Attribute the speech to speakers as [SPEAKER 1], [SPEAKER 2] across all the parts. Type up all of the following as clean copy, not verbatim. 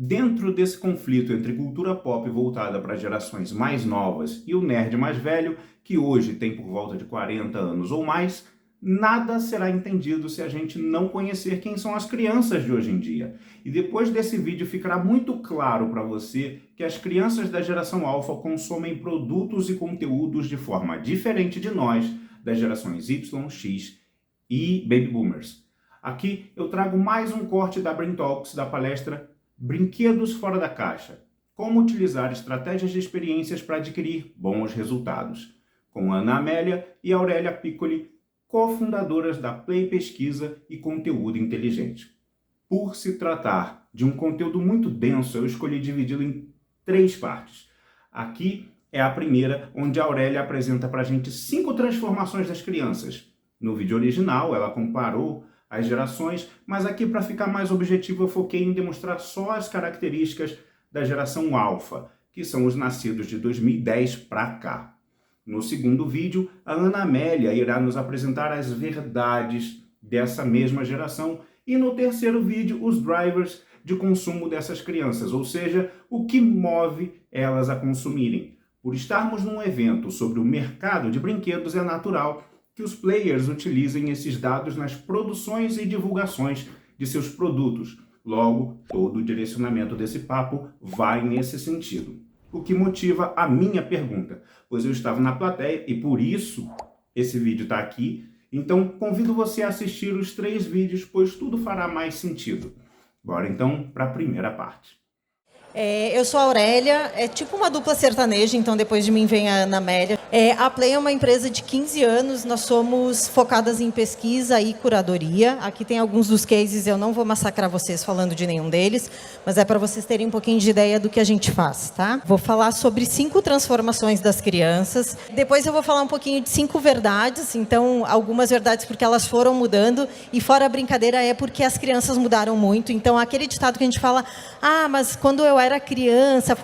[SPEAKER 1] Dentro desse conflito entre cultura pop voltada para gerações mais novas e o nerd mais velho, que hoje tem por volta de 40 anos ou mais, nada será entendido se a gente não conhecer quem são as crianças de hoje em dia. E depois desse vídeo ficará muito claro para você que as crianças da geração alfa consomem produtos e conteúdos de forma diferente de nós, das gerações Y, X e Baby Boomers. Aqui eu trago mais um corte da Brain Talks da palestra Brinquedos Fora da Caixa. Como utilizar estratégias de experiências para adquirir bons resultados. Com Ana Amélia e Aurélia Piccoli, cofundadoras da Play Pesquisa e Conteúdo Inteligente. Por se tratar de um conteúdo muito denso, eu escolhi dividi-lo em 3 partes. Aqui é a primeira, onde a Aurélia apresenta para a gente 5 transformações das crianças. No vídeo original, ela comparou as gerações, mas aqui, para ficar mais objetivo, eu foquei em demonstrar só as características da geração alfa, que são os nascidos de 2010 para cá. No segundo vídeo, a Ana Amélia irá nos apresentar as verdades dessa mesma geração e no terceiro vídeo, os drivers de consumo dessas crianças, ou seja, o que move elas a consumirem. Por estarmos num evento sobre o mercado de brinquedos, é natural que os players utilizem esses dados nas produções e divulgações de seus produtos. Logo, todo o direcionamento desse papo vai nesse sentido. O que motiva a minha pergunta, pois eu estava na plateia e por isso esse vídeo está aqui. Então, convido você a assistir os 3 vídeos, pois tudo fará mais sentido. Bora então para a primeira parte.
[SPEAKER 2] Eu sou a Aurélia, é tipo uma dupla sertaneja, então depois de mim vem a Ana Amélia. A Play é uma empresa de 15 anos, nós somos focadas em pesquisa e curadoria. Aqui tem alguns dos cases, eu não vou massacrar vocês falando de nenhum deles, mas é para vocês terem um pouquinho de ideia do que a gente faz, tá? Vou falar sobre 5 transformações das crianças, depois eu vou falar um pouquinho de 5 verdades, então algumas verdades porque elas foram mudando, e fora a brincadeira é porque as crianças mudaram muito, então aquele ditado que a gente fala, mas quando eu era criança,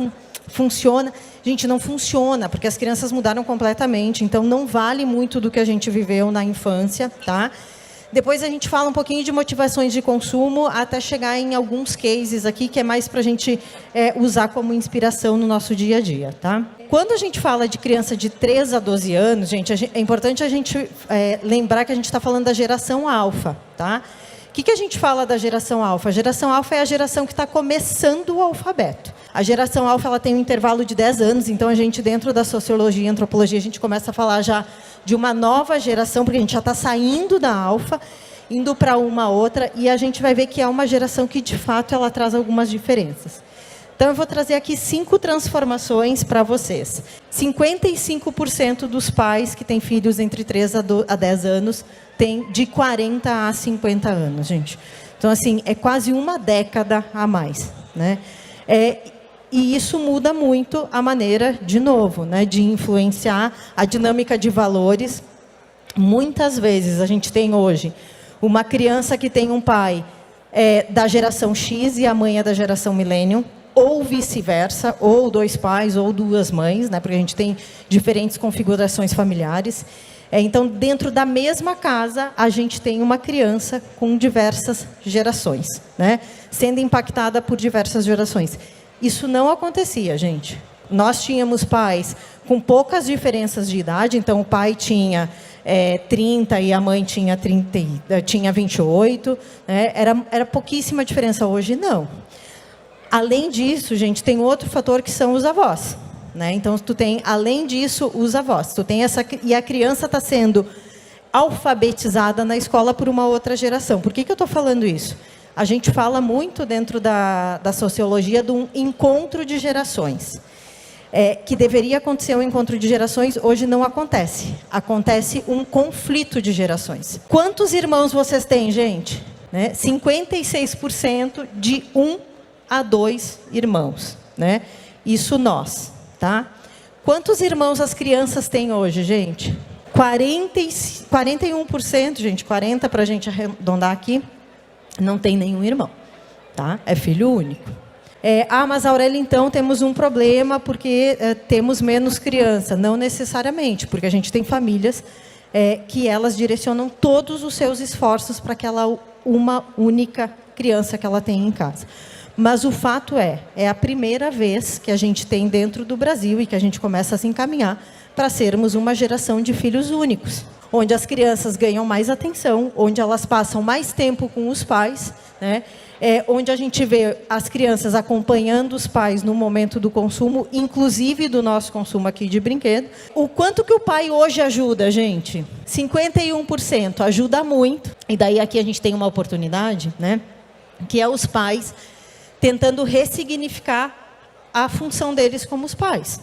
[SPEAKER 2] funciona. Gente, não funciona, porque as crianças mudaram completamente, então não vale muito do que a gente viveu na infância, tá? Depois a gente fala um pouquinho de motivações de consumo, até chegar em alguns cases aqui, que é mais para a gente usar como inspiração no nosso dia a dia, tá? Quando a gente fala de criança de 3 a 12 anos, gente, é importante a gente lembrar que a gente está falando da geração alfa, tá? O que a gente fala da geração alfa? A geração alfa é a geração que está começando o alfabeto. A geração alfa ela tem um intervalo de 10 anos, então a gente, dentro da sociologia e antropologia, a gente começa a falar já de uma nova geração, porque a gente já está saindo da alfa, indo para uma outra, e a gente vai ver que é uma geração que, de fato, ela traz algumas diferenças. Então, eu vou trazer aqui 5 transformações para vocês. 55% dos pais que têm filhos entre 3 a 10 anos têm de 40 a 50 anos, gente. Então, assim, é quase uma década a mais, né? E isso muda muito a maneira, de novo, né, de influenciar a dinâmica de valores. Muitas vezes, a gente tem hoje uma criança que tem um pai da geração X e a mãe é da geração Millennium, ou vice-versa, ou 2 pais, ou 2 mães, né, porque a gente tem diferentes configurações familiares. Então, dentro da mesma casa, a gente tem uma criança com diversas gerações, né, sendo impactada por diversas gerações. Isso não acontecia, gente. Nós tínhamos pais com poucas diferenças de idade, então o pai tinha 30 e a mãe tinha 28, né, era pouquíssima diferença. Hoje, não. Além disso, gente, tem outro fator que são os avós, né? Então, tu tem, além disso, os avós. E a criança está sendo alfabetizada na escola por uma outra geração. Por que eu estou falando isso? A gente fala muito dentro da sociologia de um encontro de gerações. Que deveria acontecer um encontro de gerações, hoje não acontece. Acontece um conflito de gerações. Quantos irmãos vocês têm, gente? 56% de 1 a 2 irmãos, né? Isso nós, tá? Quantos irmãos as crianças têm hoje, gente? 41%, gente, 40% para a gente arredondar aqui, não tem nenhum irmão, tá? É filho único. Mas Aurélia, então, temos um problema porque temos menos criança. Não necessariamente, porque a gente tem famílias que elas direcionam todos os seus esforços para aquela uma única criança que ela tem em casa. Mas o fato é a primeira vez que a gente tem dentro do Brasil e que a gente começa a se encaminhar para sermos uma geração de filhos únicos, onde as crianças ganham mais atenção, onde elas passam mais tempo com os pais, né? Onde a gente vê as crianças acompanhando os pais no momento do consumo, inclusive do nosso consumo aqui de brinquedo. O quanto que o pai hoje ajuda, gente? 51% ajuda muito. E daí aqui a gente tem uma oportunidade, né? Que é os pais tentando ressignificar a função deles como os pais.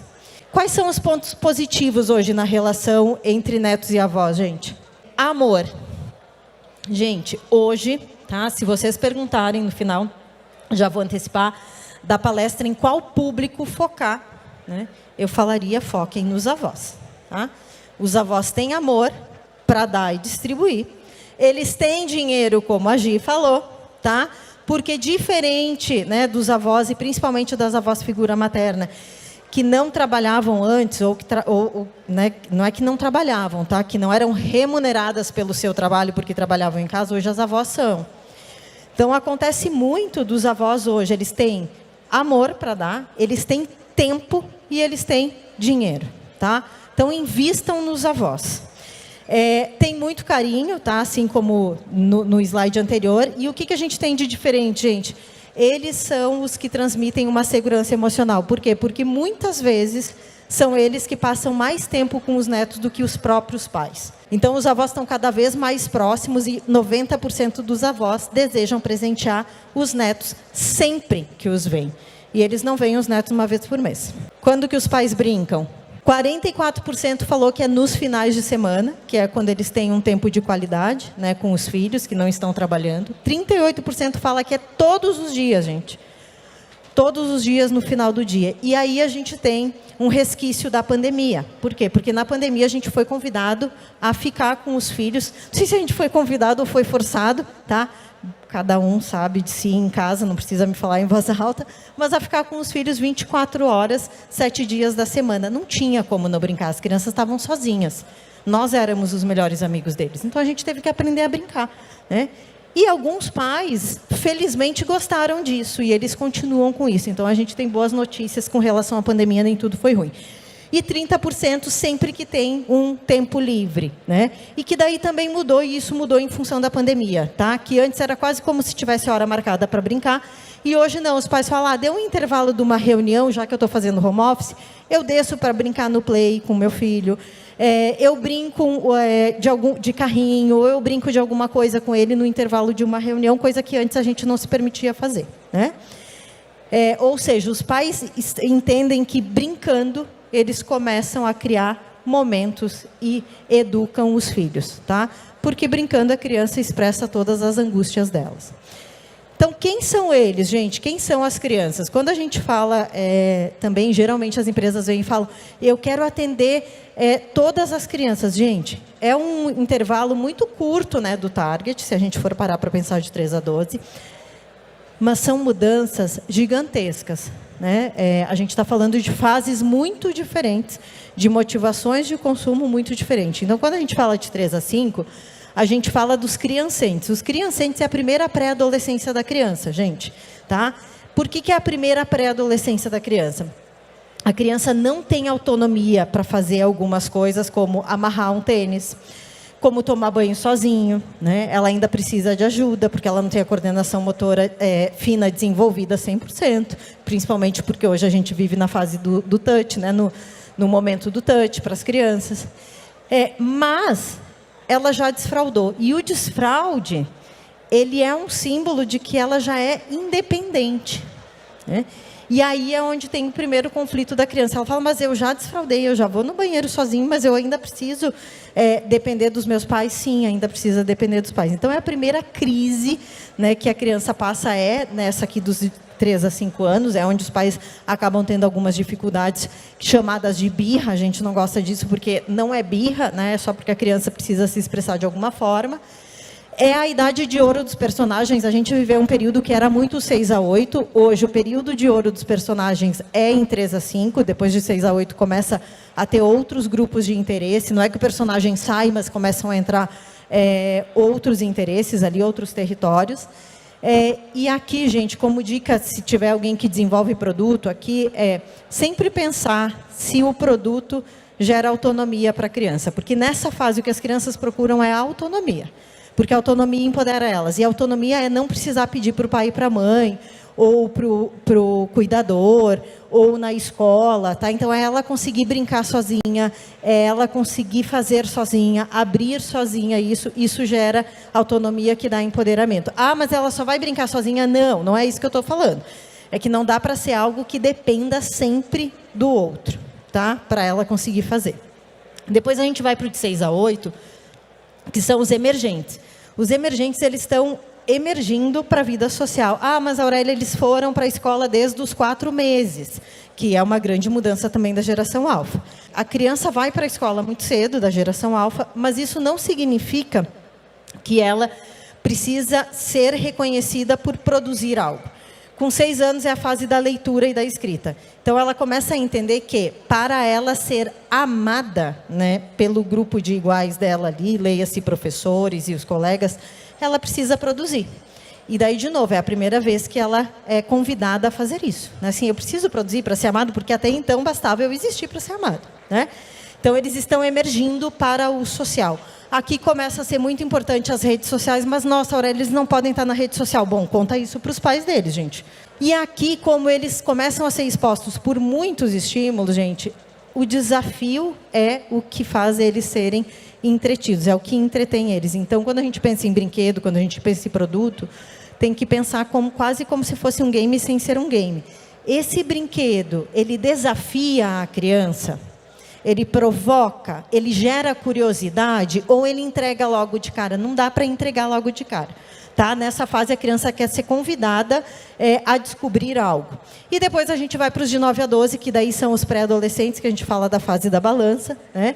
[SPEAKER 2] Quais são os pontos positivos hoje na relação entre netos e avós, gente? Amor. Gente, hoje, tá? Se vocês perguntarem no final, já vou antecipar, da palestra em qual público focar, né? Eu falaria, foquem nos avós. Tá? Os avós têm amor para dar e distribuir. Eles têm dinheiro, como a Gi falou, tá? Porque diferente, né, dos avós, e principalmente das avós figura materna, que não trabalhavam antes, né, não é que não trabalhavam, tá? Que não eram remuneradas pelo seu trabalho porque trabalhavam em casa, hoje as avós são. Então, acontece muito dos avós hoje, eles têm amor para dar, eles têm tempo e eles têm dinheiro, tá? Então, invistam nos avós. Tem muito carinho, tá? Assim como no slide anterior. E o que a gente tem de diferente, gente? Eles são os que transmitem uma segurança emocional. Por quê? Porque muitas vezes são eles que passam mais tempo com os netos do que os próprios pais. Então, os avós estão cada vez mais próximos e 90% dos avós desejam presentear os netos sempre que os veem. E eles não veem os netos uma vez por mês. Quando que os pais brincam? 44% falou que é nos finais de semana, que é quando eles têm um tempo de qualidade, né, com os filhos que não estão trabalhando. 38% fala que é todos os dias, gente. Todos os dias no final do dia. E aí a gente tem um resquício da pandemia. Por quê? Porque na pandemia a gente foi convidado a ficar com os filhos. Não sei se a gente foi convidado ou foi forçado, tá? Cada um sabe de si em casa, não precisa me falar em voz alta, mas a ficar com os filhos 24 horas, 7 dias da semana. Não tinha como não brincar, as crianças estavam sozinhas. Nós éramos os melhores amigos deles. Então, a gente teve que aprender a brincar, né? E alguns pais, felizmente, gostaram disso, e eles continuam com isso. Então, a gente tem boas notícias com relação à pandemia, nem tudo foi ruim. E 30% sempre que tem um tempo livre, né? E que daí também mudou, e isso mudou em função da pandemia, tá? Que antes era quase como se tivesse hora marcada para brincar, e hoje não, os pais falam, deu um intervalo de uma reunião, já que eu estou fazendo home office, eu desço para brincar no play com meu filho, eu brinco de carrinho, ou eu brinco de alguma coisa com ele no intervalo de uma reunião, coisa que antes a gente não se permitia fazer, né? Ou seja, os pais entendem que brincando, eles começam a criar momentos e educam os filhos, tá? Porque brincando a criança expressa todas as angústias delas. Então, quem são eles, gente? Quem são as crianças? Quando a gente fala, também, geralmente as empresas vêm e falam, eu quero atender todas as crianças. Gente, é um intervalo muito curto, né, do target, se a gente for parar para pensar de 3 a 12, mas são mudanças gigantescas. Né? A gente está falando de fases muito diferentes, de motivações de consumo muito diferentes. Então, quando a gente fala de 3 a 5, a gente fala dos criancentes. Os criancentes é a primeira pré-adolescência da criança, gente. Tá? Por que é a primeira pré-adolescência da criança? A criança não tem autonomia para fazer algumas coisas, como amarrar um tênis, como tomar banho sozinho, né? Ela ainda precisa de ajuda, porque ela não tem a coordenação motora fina desenvolvida 100%, principalmente porque hoje a gente vive na fase do touch, né? No momento do touch para as crianças. Mas ela já desfraudou. E o desfraude, ele é um símbolo de que ela já é independente, né? E aí é onde tem o primeiro conflito da criança. Ela fala, mas eu já desfraudei, eu já vou no banheiro sozinho, mas eu ainda preciso depender dos meus pais? Sim, ainda precisa depender dos pais. Então, é a primeira crise, né, que a criança passa, nessa aqui dos 3 a 5 anos, é onde os pais acabam tendo algumas dificuldades chamadas de birra. A gente não gosta disso porque não é birra, né, é só porque a criança precisa se expressar de alguma forma. É a idade de ouro dos personagens. A gente viveu um período que era muito 6 a 8. Hoje, o período de ouro dos personagens é em 3 a 5. Depois de 6 a 8, começa a ter outros grupos de interesse. Não é que o personagem sai, mas começam a entrar outros interesses ali, outros territórios. E aqui, gente, como dica, se tiver alguém que desenvolve produto, aqui sempre pensar se o produto gera autonomia para a criança, porque nessa fase o que as crianças procuram é a autonomia, porque a autonomia empodera elas, e a autonomia é não precisar pedir para o pai e para a mãe, ou para o cuidador, ou na escola, tá? Então, é ela conseguir brincar sozinha, é ela conseguir fazer sozinha, abrir sozinha, isso gera autonomia que dá empoderamento. Ah, mas ela só vai brincar sozinha? Não, não é isso que eu estou falando. É que não dá para ser algo que dependa sempre do outro, tá? Para ela conseguir fazer. Depois a gente vai para o de 6 a 8, que são os emergentes. Os emergentes, eles estão emergindo para a vida social. Ah, mas, Aurélia, eles foram para a escola desde os 4 meses, que é uma grande mudança também da geração alfa. A criança vai para a escola muito cedo, da geração alfa, mas isso não significa que ela precisa ser reconhecida por produzir algo. Com 6 anos é a fase da leitura e da escrita. Então, ela começa a entender que, para ela ser amada, né, pelo grupo de iguais dela ali, leia-se professores e os colegas, ela precisa produzir. E daí, de novo, é a primeira vez que ela é convidada a fazer isso. Assim, eu preciso produzir para ser amado, porque até então bastava eu existir para ser amado, né? Então, eles estão emergindo para o social. Aqui começa a ser muito importante as redes sociais, mas, nossa, Aurélia, eles não podem estar na rede social. Bom, conta isso para os pais deles, gente. E aqui, como eles começam a ser expostos por muitos estímulos, gente, o desafio é o que faz eles serem entretidos, é o que entretém eles. Então, quando a gente pensa em brinquedo, quando a gente pensa em produto, tem que pensar quase como se fosse um game sem ser um game. Esse brinquedo, ele desafia a criança, ele provoca, ele gera curiosidade, ou ele entrega logo de cara? Não dá para entregar logo de cara. Tá? Nessa fase, a criança quer ser convidada a descobrir algo. E depois a gente vai para os de 9 a 12, que daí são os pré-adolescentes, que a gente fala da fase da balança, né?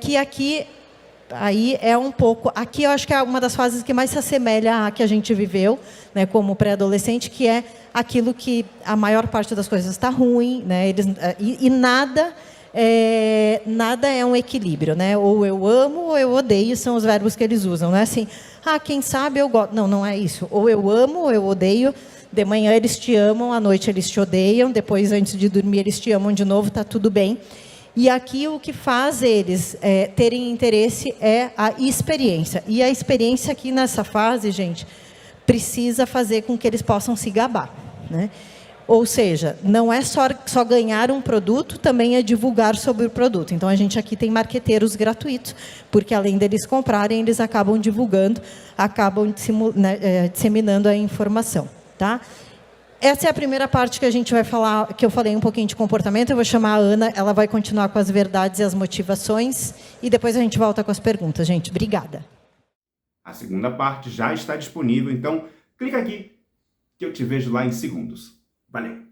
[SPEAKER 2] Que aqui aí é um pouco... Aqui eu acho que é uma das fases que mais se assemelha à que a gente viveu, né, como pré-adolescente, que é aquilo que a maior parte das coisas está ruim, né? E nada é um equilíbrio, né? Ou eu amo ou eu odeio, são os verbos que eles usam, né? Assim, quem sabe eu gosto. Não, não é isso. Ou eu amo ou eu odeio. De manhã eles te amam, à noite eles te odeiam, depois, antes de dormir, eles te amam de novo, está tudo bem. E aqui o que faz eles terem interesse é a experiência. E a experiência aqui nessa fase, gente, precisa fazer com que eles possam se gabar, né? Ou seja, não é só ganhar um produto, também é divulgar sobre o produto. Então, a gente aqui tem marqueteiros gratuitos, porque além deles comprarem, eles acabam divulgando, acabam disseminando a informação, tá? Essa é a primeira parte que a gente vai falar, que eu falei um pouquinho de comportamento. Eu vou chamar a Ana, ela vai continuar com as verdades e as motivações, e depois a gente volta com as perguntas, gente. Obrigada.
[SPEAKER 1] A segunda parte já está disponível, então clica aqui que eu te vejo lá em segundos. Valeu!